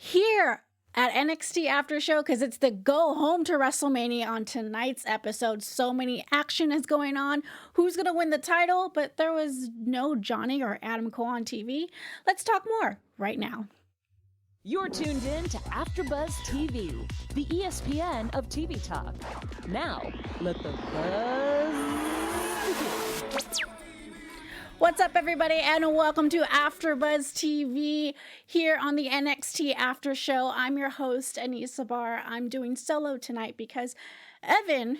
here at NXT After Show because it's the go home to WrestleMania on tonight's episode. So many action is going on. Who's going to win the title? But there was no Johnny or Adam Cole on TV. Let's talk more right now. You're tuned in to AfterBuzz TV, the ESPN of TV talk. Now, let the buzz begin. What's up, everybody, and welcome to AfterBuzz TV here on the NXT After Show. I'm your host, Anissa Barr. I'm doing solo tonight because Evan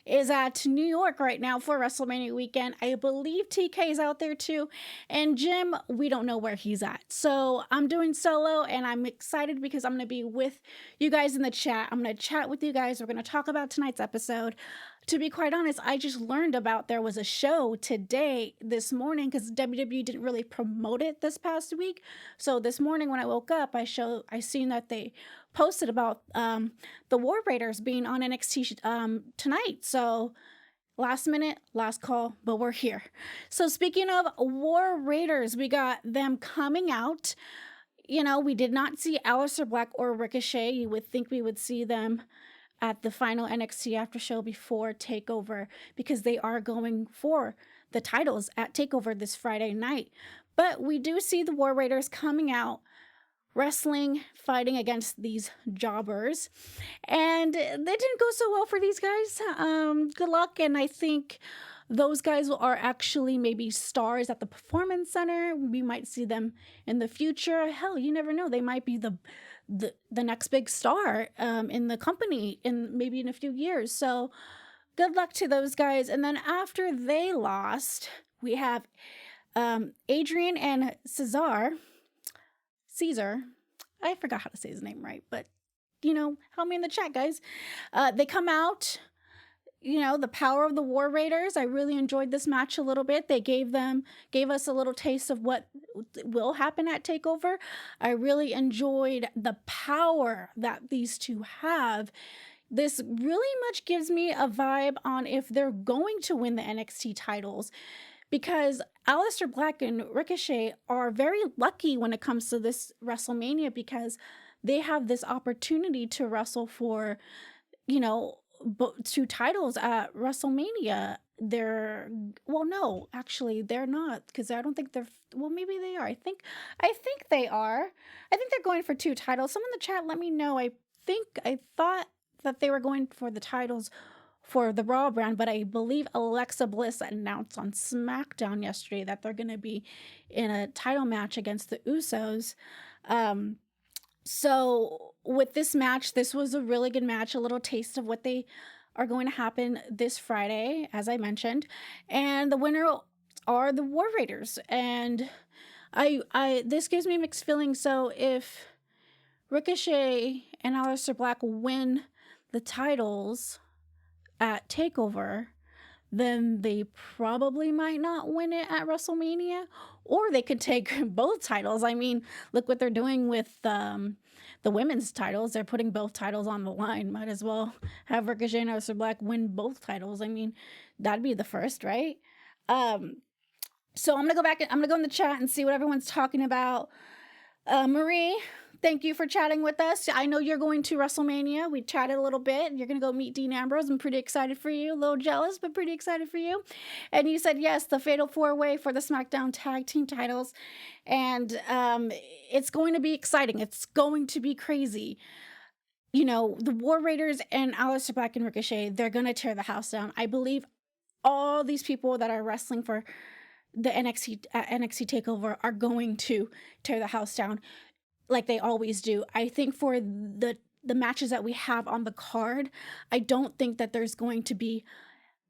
is at New York right now for WrestleMania weekend. I believe TK is out there too. And Jim, we don't know where he's at. So I'm doing solo and I'm excited because I'm going to be with you guys in the chat. I'm going to chat with you guys. We're going to talk about tonight's episode. To be quite honest, I just learned about there was a show today, this morning, because WWE didn't really promote it this past week. So this morning when I woke up, I seen that they posted about the War Raiders being on NXT tonight. So last minute, last call, but we're here. So speaking of War Raiders, we got them coming out. You know, we did not see Aleister Black or Ricochet. You would think we would see them at the final NXT After Show before TakeOver because they are going for the titles at TakeOver this Friday night. But we do see the War Raiders coming out, wrestling, fighting against these jobbers. And that didn't go so well for these guys. Good luck. And I think those guys are actually maybe stars at the Performance Center. We might see them in the future. Hell, you never know. They might be the next big star in the company maybe in a few years. So good luck to those guys. And then after they lost, we have Adrian and Caesar. I forgot how to say his name right, but you know, help me in the chat, guys. They come out, you know, the power of the War Raiders. I really enjoyed this match a little bit. They gave us a little taste of what will happen at TakeOver. I really enjoyed the power that these two have. This really much gives me a vibe on if they're going to win the NXT titles, because Aleister Black and Ricochet are very lucky when it comes to this WrestleMania because they have this opportunity to wrestle for, you know, two titles at WrestleMania. They're not, because I don't think maybe they are. I think they are. I think they're going for two titles. Someone in the chat, let me know. I thought that they were going for the titles for the Raw brand, but I believe Alexa Bliss announced on SmackDown yesterday that they're going to be in a title match against the Usos. So with this match, this was a really good match, a little taste of what they are going to happen this Friday, as I mentioned. And the winner are the War Raiders. And this gives me mixed feelings. So if Ricochet and Aleister Black win the titles at TakeOver, then they probably might not win it at WrestleMania, or they could take both titles. I mean, look what they're doing with the women's titles. They're putting both titles on the line. Might as well have Ricochet and Aleister Black win both titles. I mean, that'd be the first, right? So I'm gonna go in the chat and see what everyone's talking about. Marie, thank you for chatting with us. I know you're going to WrestleMania. We chatted a little bit. You're going to go meet Dean Ambrose. I'm pretty excited for you. A little jealous, but pretty excited for you. And you said, yes, the Fatal 4-Way for the SmackDown Tag Team titles. And it's going to be exciting. It's going to be crazy. You know, the War Raiders and Aleister Black and Ricochet, they're going to tear the house down. I believe all these people that are wrestling for the NXT TakeOver are going to tear the house down, like they always do. I think for the matches that we have on the card, I don't think that there's going to be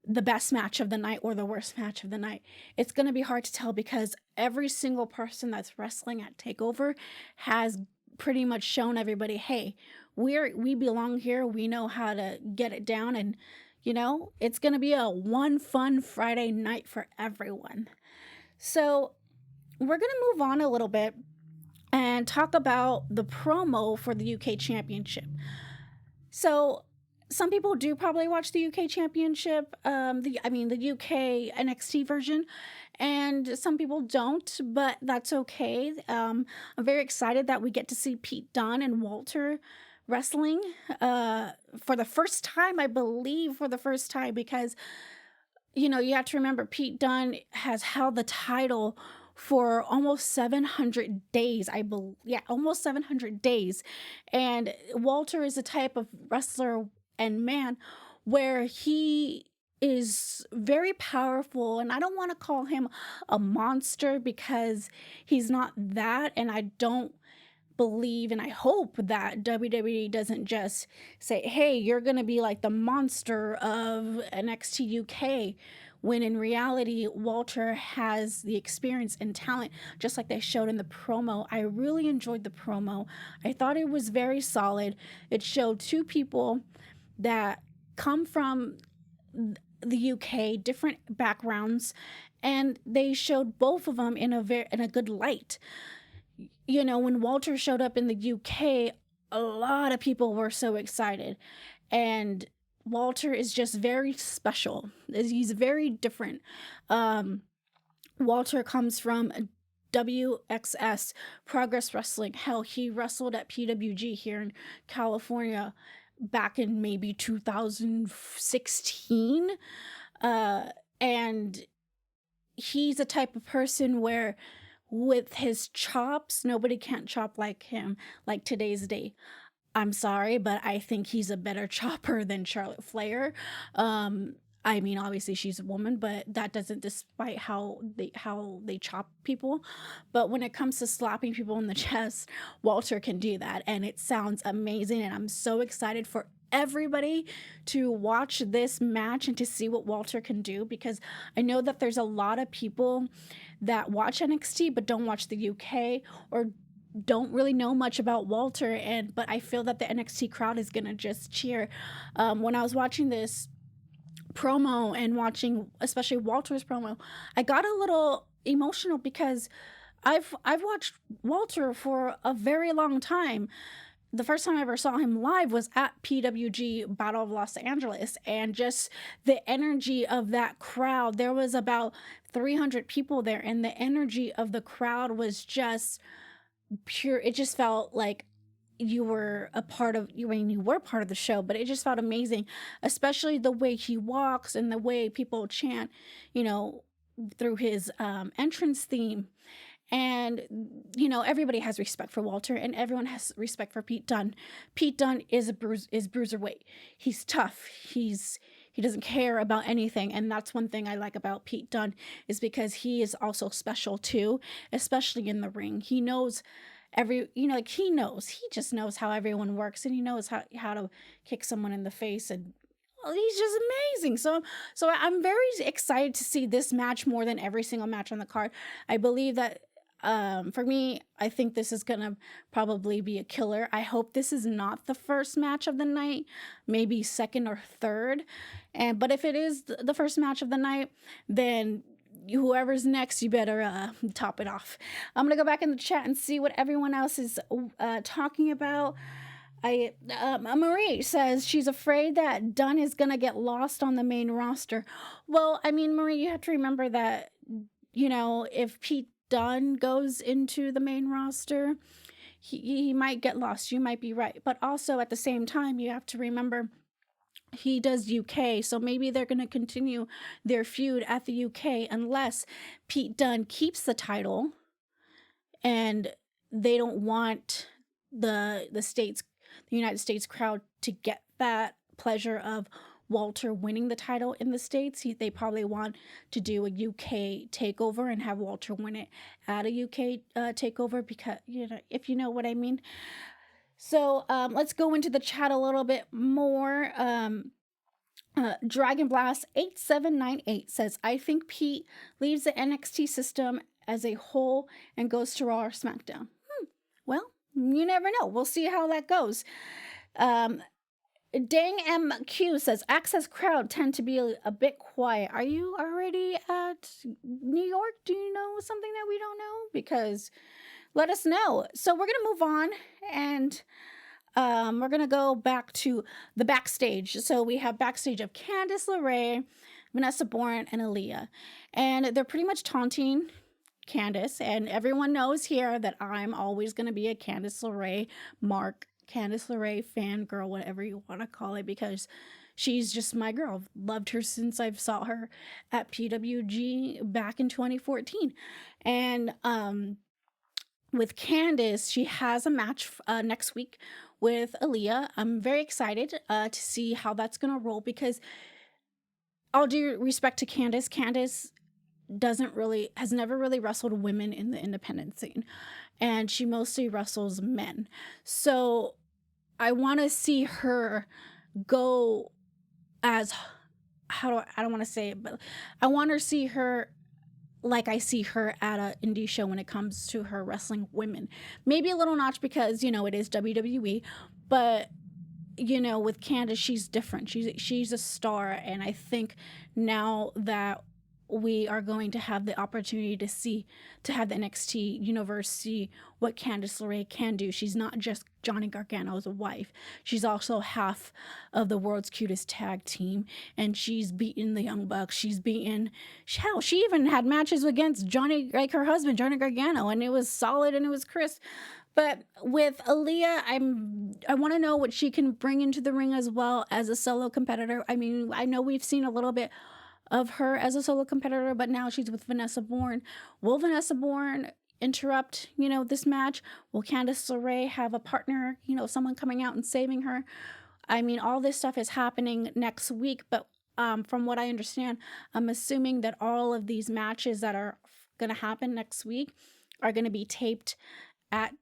the best match of the night or the worst match of the night. It's going to be hard to tell because every single person that's wrestling at TakeOver has pretty much shown everybody, hey, we belong here. We know how to get it down. And, you know, it's going to be one fun Friday night for everyone. So we're going to move on a little bit and talk about the promo for the UK Championship. So some people do probably watch the UK Championship, the UK NXT version, and some people don't, but that's okay. I'm very excited that we get to see Pete Dunne and Walter wrestling for the first time, I believe, because you have to remember Pete Dunne has held the title for almost 700 days, I believe. Yeah, almost 700 days. And Walter is a type of wrestler and man where he is very powerful, and I don't want to call him a monster because he's not that, and I don't believe and I hope that WWE doesn't just say, hey, you're going to be like the monster of NXT UK, when in reality, Walter has the experience and talent, just like they showed in the promo. I really enjoyed the promo. I thought it was very solid. It showed two people that come from the UK, different backgrounds, and they showed both of them in a good light. When Walter showed up in the UK, a lot of people were so excited. And Walter is just very special. He's very different. Walter comes from WXS, Progress Wrestling. Hell, he wrestled at PWG here in California back in maybe 2016. And he's a type of person where with his chops, nobody can't chop like him, like today's day. I'm sorry, but I think he's a better chopper than Charlotte Flair. Obviously she's a woman, but that doesn't despite how they chop people. But when it comes to slapping people in the chest, Walter can do that, and it sounds amazing. And I'm so excited for everybody to watch this match and to see what Walter can do, because I know that there's a lot of people that watch NXT but don't watch the UK or don't really know much about Walter, but I feel that the NXT crowd is gonna just cheer. When I was watching this promo and watching especially Walter's promo, I got a little emotional because I've watched Walter for a very long time. The first time I ever saw him live was at PWG Battle of Los Angeles, and just the energy of that crowd. There was about 300 people there, and the energy of the crowd was just pure. It just felt like you were part of the show, but it just felt amazing, especially the way he walks and the way people chant, through his entrance theme. And everybody has respect for Walter, and everyone has respect for Pete Dunne. Pete Dunne is bruiserweight. He's tough. He doesn't care about anything, and that's one thing I like about Pete Dunne, is because he is also special too, especially in the ring. He knows he just knows how everyone works, and he knows how to kick someone in the face, and he's just amazing. So I'm very excited to see this match more than every single match on the card. I believe that for me, I think this is gonna probably be a killer. I hope this is not the first match of the night, maybe second or third. But if it is the first match of the night, then whoever's next, you better top it off. I'm gonna go back in the chat and see what everyone else is talking about. Marie says she's afraid that Dunn is gonna get lost on the main roster. Well, Marie, you have to remember that if Pete Dunne goes into the main roster, he might get lost. You might be right, but also at the same time, you have to remember he does UK, so maybe they're going to continue their feud at the UK unless Pete Dunne keeps the title, and they don't want the United States crowd to get that pleasure of Walter winning the title in the States. They probably want to do a UK takeover and have Walter win it at a UK takeover, because if you know what I mean. So let's go into the chat a little bit more. Dragon Blast 8798 says, I think Pete leaves the NXT system as a whole and goes to Raw or SmackDown. Well, you never know. We'll see how that goes. Dang MQ says, Access crowd tend to be a bit quiet. Are you already at New York? Do you know something that we don't know? Because let us know. So we're going to move on, and we're gonna go back to the backstage. So we have backstage of Candice LeRae, Vanessa Bourne, and Aaliyah, and they're pretty much taunting Candice, and everyone knows here that I'm always gonna be a Candice LeRae Candice LeRae fangirl, whatever you want to call it, because she's just my girl. Loved her since I saw her at PWG back in 2014. And with Candice, she has a match next week with Aaliyah. I'm very excited to see how that's going to roll, because all due respect to Candice, Candice has never really wrestled women in the independent scene, and she mostly wrestles men. So I want to see her go as, I don't want to say it, but I want to see her like I see her at an indie show when it comes to her wrestling women. Maybe a little notch because, it is WWE, but with Candice, she's different. She's a star, and I think now that we are going to have the opportunity to have the NXT universe see what Candice LeRae can do. She's not just Johnny Gargano's wife. She's also half of the world's cutest tag team, and she's beaten the Young Bucks. She even had matches against her husband, Johnny Gargano, and it was solid and it was crisp. But with Aaliyah, I want to know what she can bring into the ring as well as a solo competitor. I mean, I know we've seen a little bit of her as a solo competitor, but now she's with Vanessa Bourne. Will Vanessa Bourne interrupt, this match? Will Candice LeRae have a partner, someone coming out and saving her? I mean, all this stuff is happening next week, but from what I understand, I'm assuming that all of these matches that are going to happen next week are going to be taped at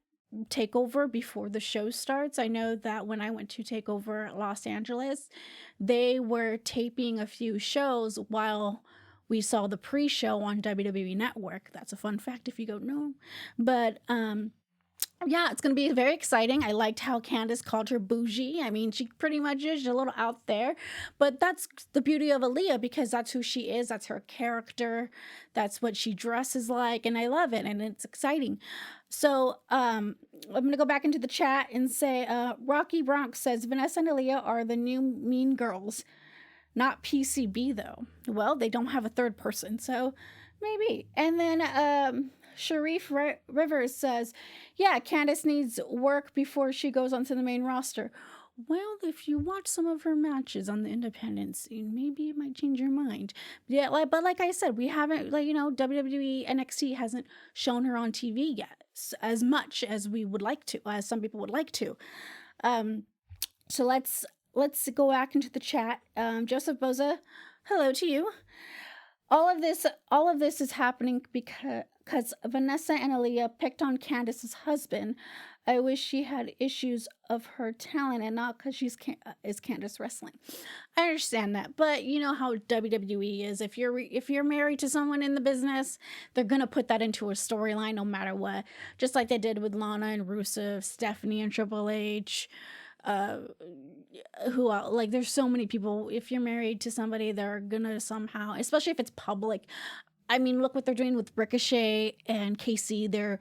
Takeover before the show starts. I know that when I went to Takeover Los Angeles, they were taping a few shows while we saw the pre-show on WWE Network. That's a fun fact if you don't know. But yeah, it's going to be very exciting. I liked how Candice called her bougie. I mean, she pretty much is a little out there, but that's the beauty of Aaliyah, because that's who she is. That's her character. That's what she dresses like, and I love it, and it's exciting. So I'm going to go back into the chat and say, Rocky Bronx says, Vanessa and Aaliyah are the new Mean Girls, not PCB, though. Well, they don't have a third person, so maybe. And then Sharif Rivers says, yeah, Candice needs work before she goes onto the main roster. Well, if you watch some of her matches on the independent scene, maybe it might change your mind. Yeah, but like I said, we haven't, WWE NXT hasn't shown her on TV yet as much as we would like to, as some people would like to. So let's go back into the chat. Joseph Boza, hello to you. All of this is happening because Vanessa and Aaliyah picked on Candice's husband. I wish she had issues of her talent and not because is Candice wrestling. I understand that, but you know how WWE is. If you're married to someone in the business, they're gonna put that into a storyline no matter what. Just like they did with Lana and Rusev, Stephanie and Triple H. Who else? Like, there's so many people. If you're married to somebody, they're gonna somehow, especially if it's public. I mean, look what they're doing with Ricochet and Casey. They're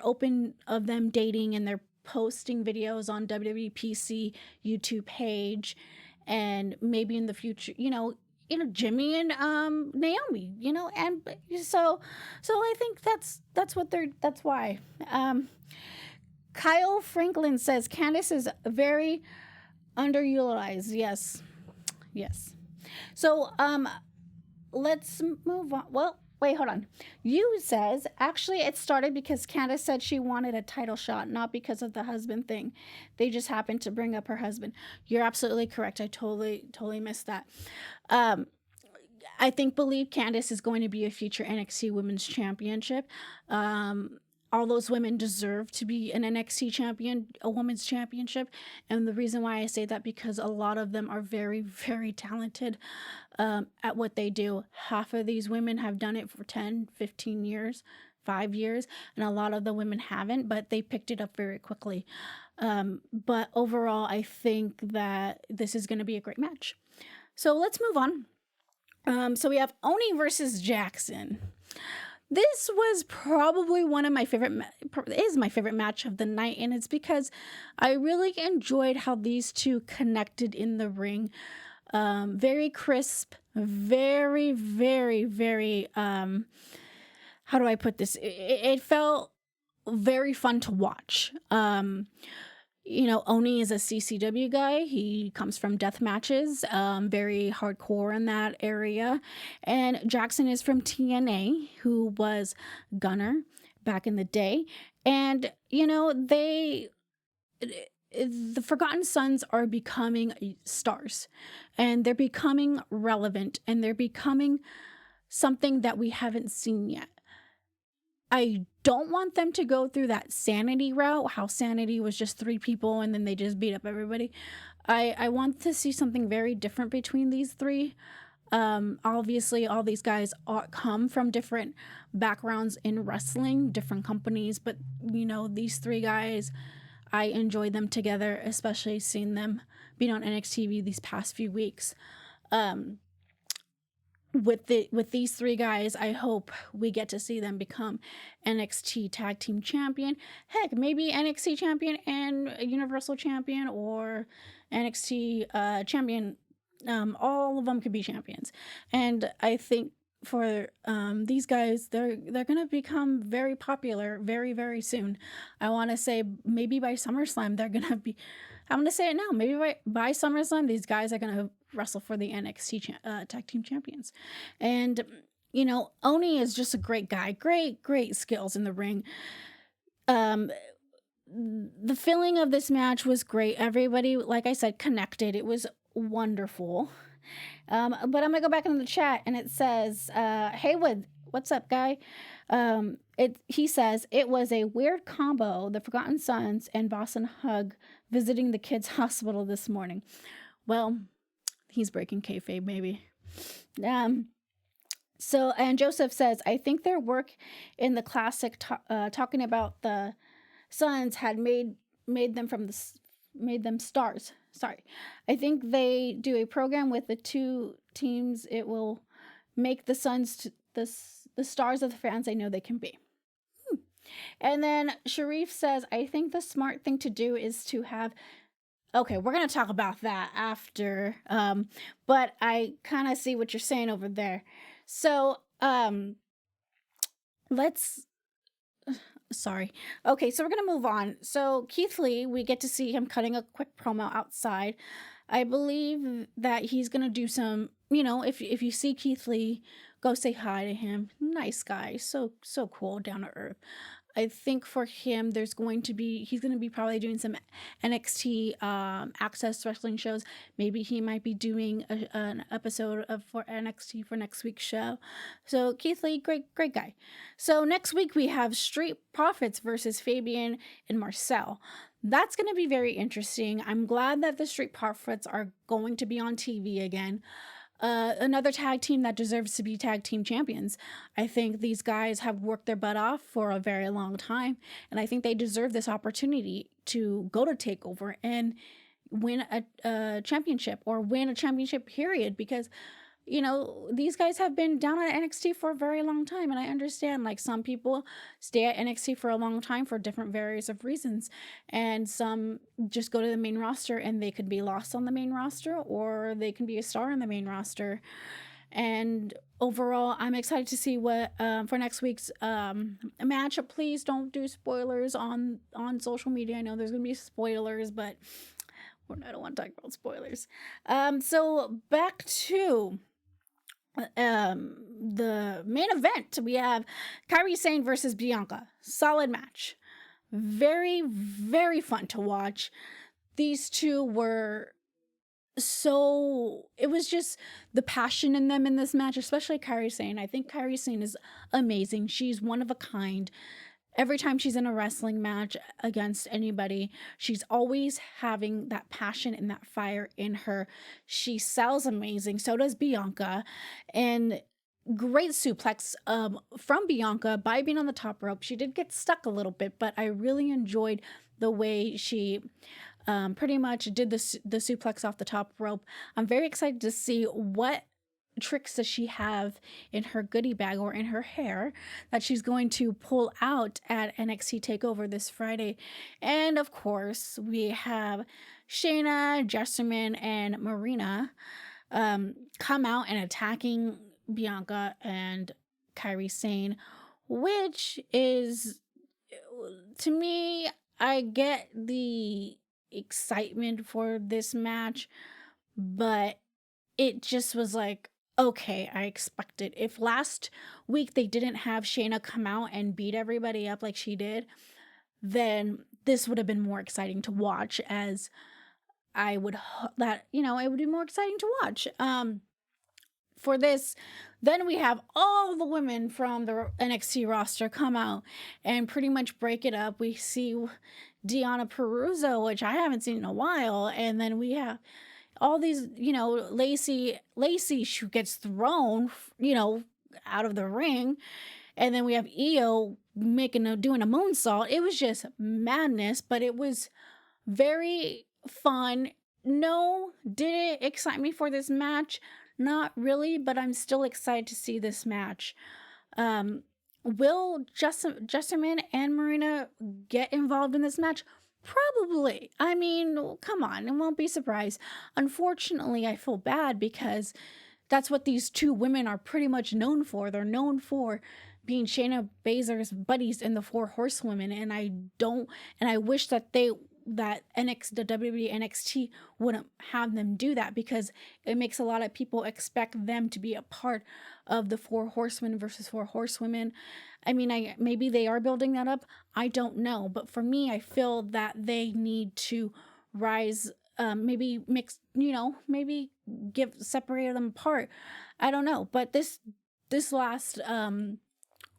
open of them dating, and they're posting videos on WWE PC YouTube page, and maybe in the future, Jimmy and Naomi, and so I think that's why. Kyle Franklin says Candice is very underutilized. Yes. So let's move on. Well, wait, hold on. You says, actually, it started because Candice said she wanted a title shot, not because of the husband thing. They just happened to bring up her husband. You're absolutely correct. I totally missed that. I believe Candice is going to be a future NXT Women's Championship. All those women deserve to be an NXT champion, a women's championship. And the reason why I say that, because a lot of them are very, very talented at what they do. Half of these women have done it for 10, 15 years, 5 years, and a lot of the women haven't, but they picked it up very quickly. But overall, I think that this is going to be a great match. So let's move on. So we have Oney versus Jaxson. This was probably one of my is my favorite match of the night, and it's because I really enjoyed how these two connected in the ring. Very crisp, very, very, very, how do I put this? It felt very fun to watch. Oney is a CCW guy. He comes from death matches, very hardcore in that area. And Jaxson is from TNA, who was Gunner back in the day. And, the Forgotten Sons are becoming stars, and they're becoming relevant, and they're becoming something that we haven't seen yet. I don't want them to go through that Sanity route, how Sanity was just 3 people and then they just beat up everybody. I want to see something very different between these 3. Obviously, all these guys come from different backgrounds in wrestling, different companies, but, these 3 guys, I enjoy them together, especially seeing them being on NXT these past few weeks. With these 3 guys, I hope we get to see them become NXT Tag Team Champion. Heck, maybe NXT Champion and Universal Champion, or NXT Champion. All of them could be champions. And I think for these guys, they're gonna become very popular very, very soon. I want to say maybe by SummerSlam they're gonna be. I'm gonna say it now. Maybe by SummerSlam these guys are gonna wrestle for the NXT Tag Team Champions. And Oney is just a great guy. Great skills in the ring. The feeling of this match was great. Everybody, like I said, connected. It was wonderful. But I'm gonna go back into the chat, and it says, Haywood, what's up, guy? He says it was a weird combo, the Forgotten Sons and Boston Hug visiting the kids' hospital this morning. Well, he's breaking kayfabe, maybe. So, and Joseph says, I think their work in the classic talking about the Sons had made them stars. Sorry. I think they do a program with the 2 teams. It will make the Sons the stars of the fans they know they can be. And then Sharif says, I think the smart thing to do is to have. Okay, we're going to talk about that after. But I kind of see what you're saying over there. So, sorry. Okay, so we're going to move on. So Keith Lee, we get to see him cutting a quick promo outside. I believe that he's going to do some, if you see Keith Lee, go say hi to him. Nice guy. So cool, down to earth. I think for him, he's going to be probably doing some NXT Access Wrestling shows. Maybe he might be doing an episode for NXT for next week's show. So Keith Lee, great guy. So next week we have Street Profits versus Fabian and Marcel. That's going to be very interesting. I'm glad that the Street Profits are going to be on TV again. Another tag team that deserves to be tag team champions. I think these guys have worked their butt off for a very long time, and I think they deserve this opportunity to go to TakeOver and win a championship, or win a championship period, because these guys have been down at NXT for a very long time, and I understand, like, some people stay at NXT for a long time for different various of reasons, and some just go to the main roster and they could be lost on the main roster, or they can be a star in the main roster. And overall, I'm excited to see what for next week's match. Please don't do spoilers on social media. I know there's gonna be spoilers, but I don't want to talk about spoilers. So back to the main event. We have Kairi Sane versus Bianca. Solid match. Very, very fun to watch. These two were it was just the passion in them in this match, especially Kairi Sane. I think Kairi Sane is amazing. She's one of a kind. Every time she's in a wrestling match against anybody, she's always having that passion and that fire in her. She sells amazing. So does Bianca. And great suplex from Bianca by being on the top rope. She did get stuck a little bit, but I really enjoyed the way she pretty much did the suplex off the top rope. I'm very excited to see what tricks does she have in her goodie bag or in her hair that she's going to pull out at NXT Takeover this Friday. And of course, we have Shayna, Jaxson, and Marina come out and attacking Bianca and Kairi Sane, which is, to me, I get the excitement for this match, but it just was like, okay, I expected. If last week they didn't have Shayna come out and beat everybody up like she did, then this would have been more exciting to watch, as I would that, it would be more exciting to watch. For this, then we have all the women from the NXT roster come out and pretty much break it up. We see Deonna Purrazzo, which I haven't seen in a while, and then we have all these, Lacey who gets thrown, out of the ring, and then we have Io doing a moonsault. It was just madness, but it was very fun. No, did it excite me for this match? Not really, but I'm still excited to see this match. Will Jaxson and Marina get involved in this match? Probably. I mean, come on, I won't be surprised. Unfortunately, I feel bad because that's what these two women are pretty much known for. They're known for being Shayna Baszler's buddies in the Four Horsewomen, and I wish that the WWE NXT wouldn't have them do that, because it makes a lot of people expect them to be a part of the Four Horsemen versus Four Horsewomen. I mean, maybe they are building that up. I don't know. But for me, I feel that they need to rise, maybe mix, maybe separate them apart. I don't know. But this last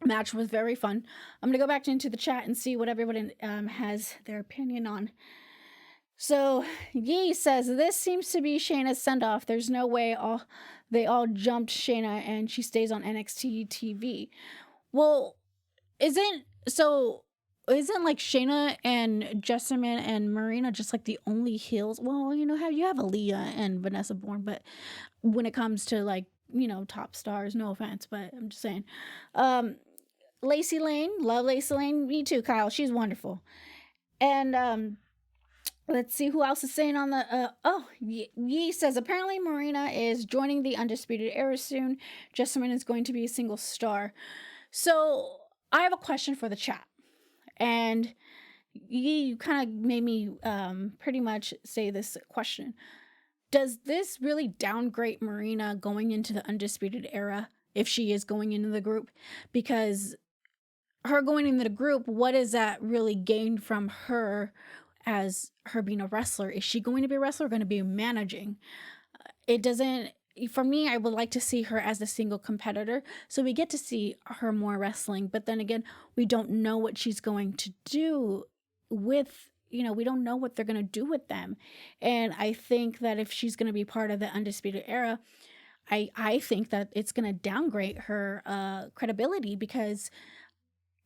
match was very fun. I'm going to go back into the chat and see what everybody has their opinion on. So Yee says, this seems to be Shayna's send-off. There's no way they all jumped Shayna and she stays on NXT TV. Well, isn't like Shayna and Jaxson and Marina just like the only heels? Well, you have Aaliyah and Vanessa Bourne, but when it comes to like, top stars, no offense, but I'm just saying. Lacey Lane, love Lacey Lane. Me too, Kyle. She's wonderful. And let's see who else is saying on the. Yee says, apparently Marina is joining the Undisputed Era soon. Jaxson is going to be a single star. So I have a question for the chat, and you kind of made me pretty much say this question. Does this really downgrade Marina going into the Undisputed Era if she is going into the group? Because her going into the group, what is that really gained from her as her being a wrestler? Is she going to be a wrestler or going to be managing? It doesn't, for me, I would like to see her as a single competitor. So we get to see her more wrestling. But then again, we don't know what she's going to do with, we don't know what they're going to do with them. And I think that if she's going to be part of the Undisputed Era, I think that it's going to downgrade her credibility, because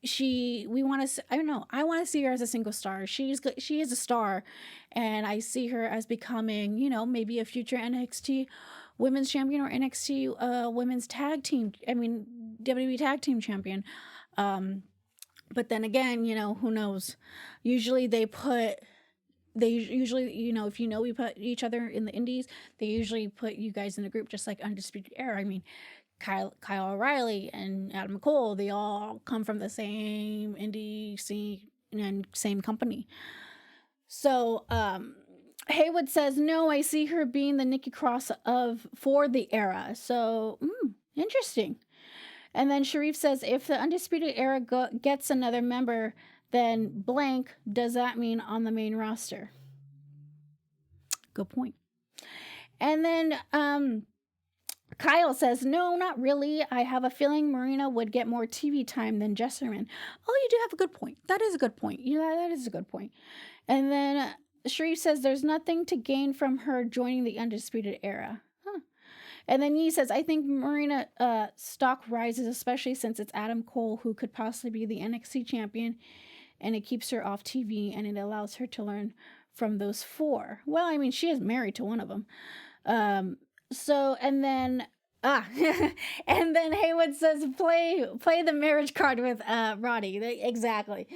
I want to see her as a single star. She is a star, and I see her as becoming, maybe a future NXT Women's Champion or NXT Women's Tag Team. WWE Tag Team Champion. But then again, who knows? Usually, if we put each other in the indies, they usually put you guys in a group, just like Undisputed Era. I mean, Kyle O'Reilly and Adam Cole, they all come from the same indie scene and same company. So Haywood says, no, I see her being the Nikki Cross for the era. So interesting. And then Sharif says, if the Undisputed Era gets another member, then blank, does that mean on the main roster? Good point. And then Kyle says, no, not really. I have a feeling Marina would get more TV time than Jaxson. Oh, you do have a good point. That is a good point. That is a good point. And then Sharif says, there's nothing to gain from her joining the Undisputed Era. And then he says, I think Marina stock rises, especially since it's Adam Cole who could possibly be the NXT champion, and it keeps her off TV and it allows her to learn from those four. Well, she is married to one of them. And then Ah, and then Haywood says, "Play the marriage card with Roddy." Exactly.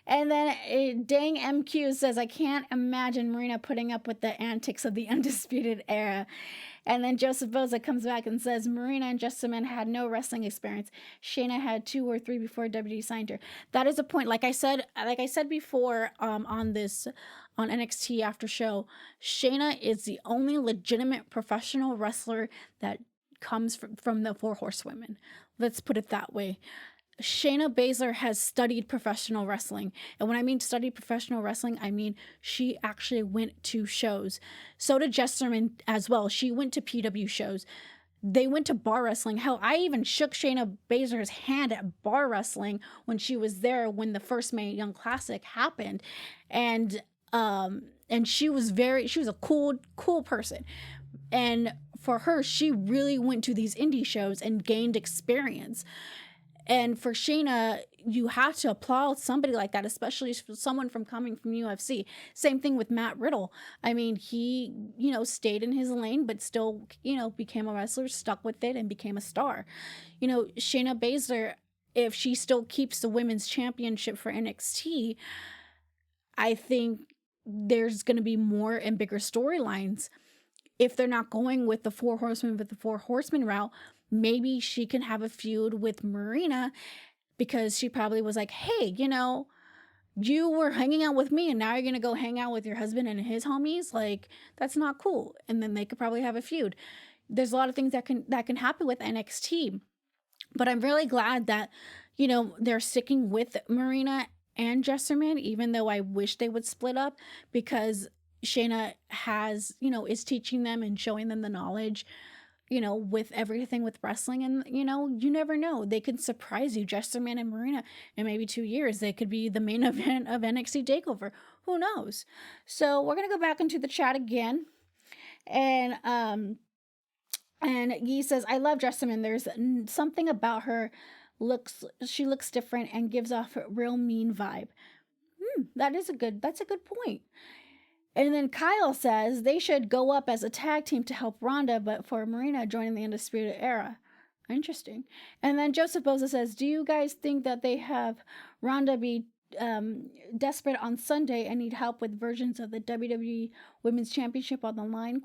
And then Dang MQ says, "I can't imagine Marina putting up with the antics of the Undisputed Era." And then Joseph Boza comes back and says, "Marina and Jessamine had no wrestling experience. Shayna had 2 or 3 before WWE signed her." That is a point. Like I said before, on NXT After Show, Shayna is the only legitimate professional wrestler that comes from the Four Horsewomen. Let's put it that way. Shayna Baszler has studied professional wrestling. And when I mean studied professional wrestling, I mean she actually went to shows. So did Jessamine as well. She went to PW shows. They went to bar wrestling. Hell, I even shook Shayna Baszler's hand at bar wrestling when she was there when the first Mae Young Classic happened. And she was a cool person. And for her, she really went to these indie shows and gained experience. And for Shayna, you have to applaud somebody like that, especially for someone coming from UFC. Same thing with Matt Riddle. I mean, he, stayed in his lane, but still, became a wrestler, stuck with it, and became a star. Shayna Baszler, if she still keeps the women's championship for NXT, I think there's going to be more and bigger storylines. If they're not going with the Four Horsemen, but the Four Horsemen route, maybe she can have a feud with Marina, because she probably was like, "Hey, you were hanging out with me and now you're going to go hang out with your husband and his homies. Like, that's not cool." And then they could probably have a feud. There's a lot of things that can happen with NXT. But I'm really glad that, they're sticking with Marina and Jessamine, even though I wish they would split up, because Shayna has, is teaching them and showing them the knowledge, with everything with wrestling. And, you never know. They could surprise you, Jessamine and Marina, in maybe 2 years. They could be the main event of NXT TakeOver. Who knows? So we're going to go back into the chat again. And Yi says, "I love Jessamine. There's something about her. She looks different and gives off a real mean vibe." That's a good point. And then Kyle says they should go up as a tag team to help Ronda, but for Marina joining the Undisputed Era. Interesting. And then Joseph Boza says, "Do you guys think that they have Ronda be desperate on Sunday and need help with versions of the WWE Women's Championship on the line?"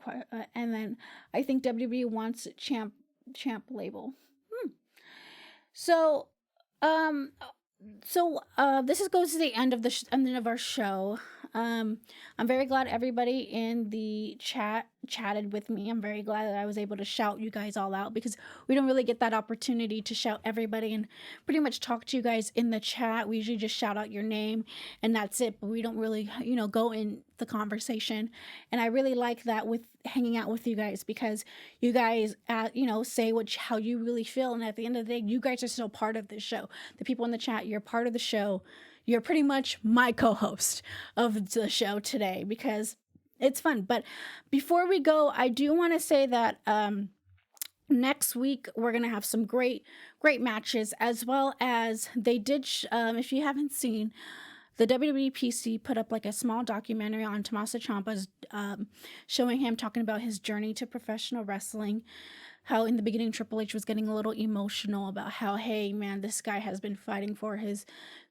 And then I think WWE wants champ label. So this goes to the end of end of our show. I'm very glad everybody in the chat chatted with me. I'm very glad that I was able to shout you guys all out, because we don't really get that opportunity to shout everybody and pretty much talk to you guys in the chat. We usually just shout out your name and that's it, but we don't really, go in the conversation. And I really like that with hanging out with you guys, because you guys, say how you really feel. And at the end of the day, you guys are still part of this show. The people in the chat, you're part of the show. You're pretty much my co-host of the show today, because it's fun. But before we go, I do want to say that next week we're going to have some great matches, as well as they did, if you haven't seen, the WWE PC put up like a small documentary on Tommaso Ciampa's, showing him talking about his journey to professional wrestling. How in the beginning Triple H was getting a little emotional about how, hey man, this guy has been fighting for his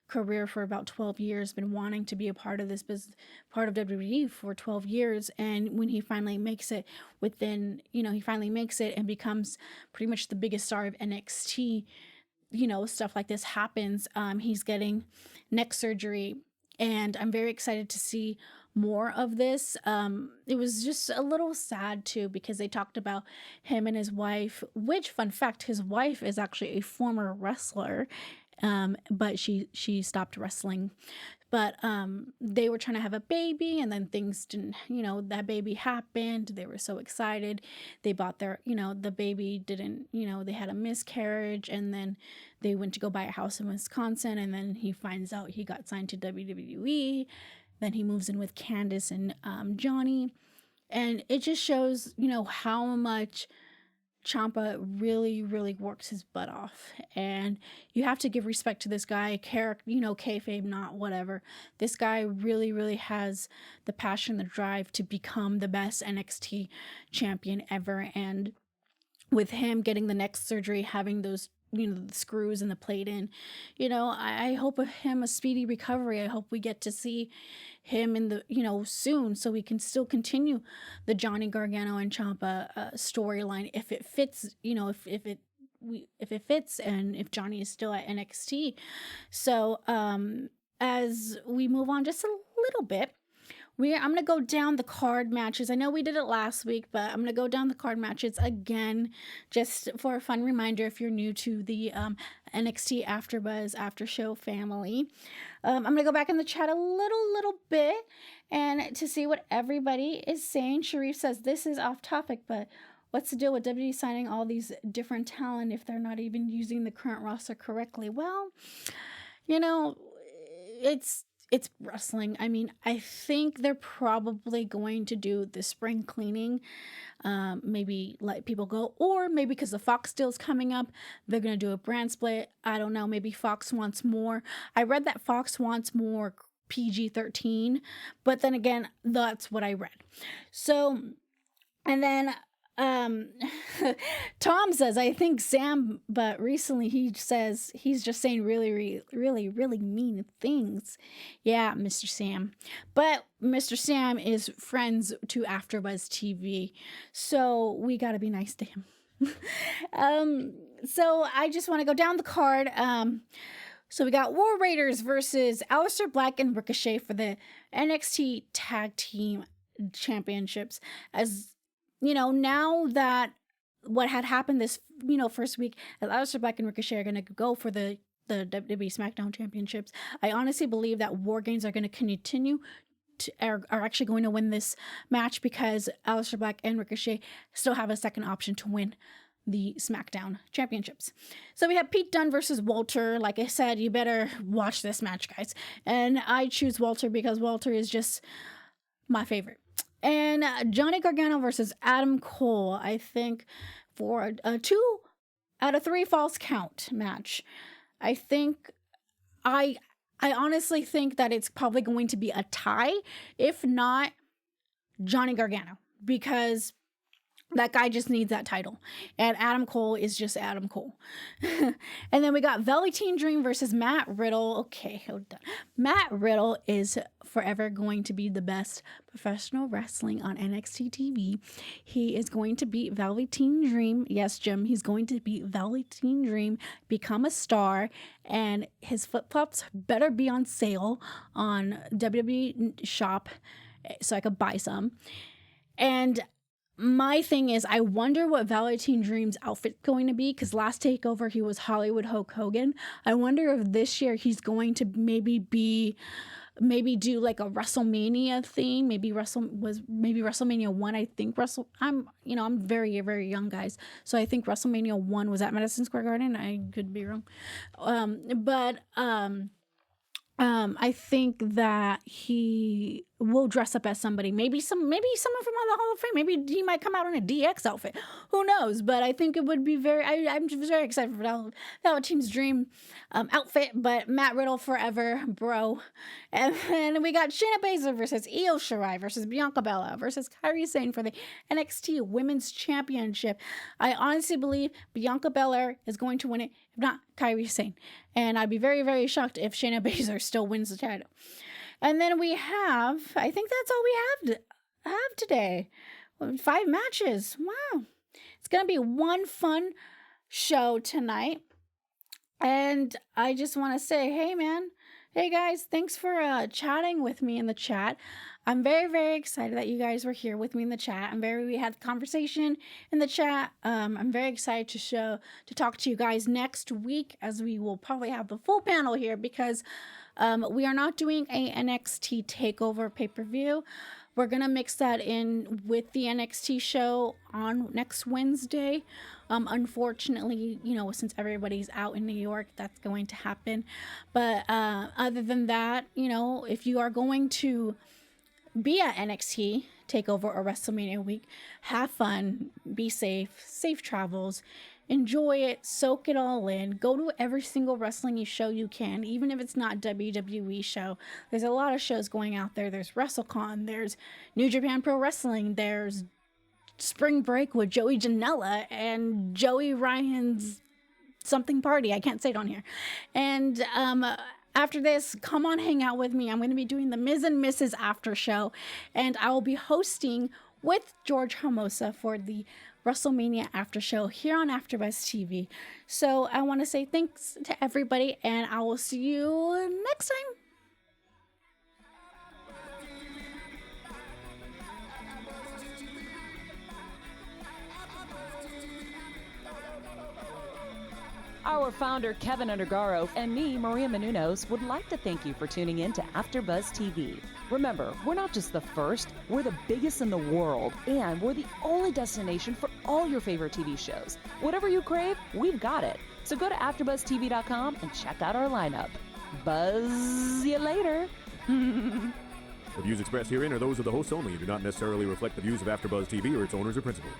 career for about 12 years, been wanting to be a part of this business, part of WWE for 12 years. And when he finally makes it and becomes pretty much the biggest star of NXT, stuff like this happens. He's getting neck surgery, and I'm very excited to see more of this. It was just a little sad too, because they talked about him and his wife, which, fun fact, his wife is actually a former wrestler, but she stopped wrestling. But they were trying to have a baby, and then things didn't, that baby happened. They were so excited. They bought their, the baby didn't, they had a miscarriage, and then they went to go buy a house in Wisconsin, and then he finds out he got signed to WWE. Then he moves in with Candace and Johnny. And it just shows, how much Ciampa really, really works his butt off. And you have to give respect to this guy, kayfabe, not whatever. This guy really, really has the passion, the drive to become the best NXT champion ever. And with him getting the neck surgery, having those, the screws and the plate in. I hope of him a speedy recovery. I hope we get to see him in the, soon, so we can still continue the Johnny Gargano and Ciampa storyline if it fits, if it fits, and if Johnny is still at NXT. So as we move on just a little bit, I'm going to go down the card matches. I know we did it last week, but I'm going to go down the card matches again, just for a fun reminder if you're new to the NXT AfterBuzz After Show family. I'm going to go back in the chat a little bit and to see what everybody is saying. Sharif says, this is off topic, but what's the deal with WWE signing all these different talent if they're not even using the current roster correctly? Well, it's wrestling. I mean, I think they're probably going to do the spring cleaning, maybe let people go, or maybe because the Fox deal's coming up, they're going to do a brand split. I don't know. Maybe Fox wants more. I read that Fox wants more PG-13, but then again, that's what I read. So, and then Tom says, I think Sam, but recently he says he's just saying really mean things. Yeah, Mr. Sam. But Mr. Sam is friends to AfterBuzz TV, so we got to be nice to him. So I just want to go down the card. So we got War Raiders versus Aleister Black and Ricochet for the NXT Tag Team Championships. As now that what had happened this, first week, Aleister Black and Ricochet are going to go for the WWE SmackDown Championships. I honestly believe that War Games are going to continue are actually going to win this match, because Aleister Black and Ricochet still have a second option to win the SmackDown Championships. So we have Pete Dunne versus Walter. Like I said, you better watch this match, guys. And I choose Walter because Walter is just my favorite. And Johnny Gargano versus Adam Cole, I think, for a 2 out of 3 false count match. I honestly think that it's probably going to be a tie, if not Johnny Gargano, because that guy just needs that title. And Adam Cole is just Adam Cole. And then we got Velveteen Dream versus Matt Riddle. Okay, hold on. Matt Riddle is forever going to be the best professional wrestling on NXT TV. He is going to beat Velveteen Dream. Yes, Jim, he's going to beat Velveteen Dream, become a star, and his flip-flops better be on sale on WWE Shop so I could buy some. And my thing is, I wonder what Velveteen Dream's outfit's going to be, because last takeover he was Hollywood Hulk Hogan. I wonder if this year he's going to maybe do like a WrestleMania theme. Maybe WrestleMania 1. I think I'm very, very young, guys. So I think WrestleMania 1 was at Madison Square Garden. I could be wrong. I think that he will dress up as somebody. Maybe someone from the Hall of Fame. Maybe he might come out in a DX outfit. Who knows? But I think it would be I'm just very excited for Velveteen's Dream outfit. But Matt Riddle forever, bro. And then we got Shayna Baszler versus Io Shirai versus Bianca Belair versus Kairi Sane for the NXT Women's Championship. I honestly believe Bianca Belair is going to win it, if not Kairi Sane. And I'd be very, very shocked if Shayna Baszler still wins the title. And then we have, I think that's all we have today. 5 matches. Wow. It's going to be one fun show tonight. And I just want to say, hey guys, thanks for chatting with me in the chat. I'm very, very excited that you guys were here with me in the chat. We had conversation in the chat. I'm very excited to talk to you guys next week, as we will probably have the full panel here, because we are not doing a NXT Takeover pay-per-view. We're going to mix that in with the NXT show on next Wednesday. Unfortunately, since everybody's out in New York, that's going to happen. But other than that, if you are going to be at NXT Takeover or WrestleMania week, have fun, be safe travels, enjoy it, soak it all in, go to every single wrestling show you can, even if it's not WWE show. There's a lot of shows going out there. There's WrestleCon, there's New Japan Pro Wrestling, there's spring break with Joey Janela and Joey Ryan's something party. I can't say it on here. And after this, come on, hang out with me. I'm going to be doing the Ms. and Mrs. After Show, and I will be hosting with George Hermosa for the WrestleMania After Show here on AfterBuzz TV. So I want to say thanks to everybody, and I will see you next time. Our founder, Keven Undergaro, and me, Maria Menounos, would like to thank you for tuning in to AfterBuzz TV. Remember, we're not just the first, we're the biggest in the world, and we're the only destination for all your favorite TV shows. Whatever you crave, we've got it. So go to AfterBuzzTV.com and check out our lineup. Buzz you later. The views expressed herein are those of the hosts only and do not necessarily reflect the views of AfterBuzz TV or its owners or principals.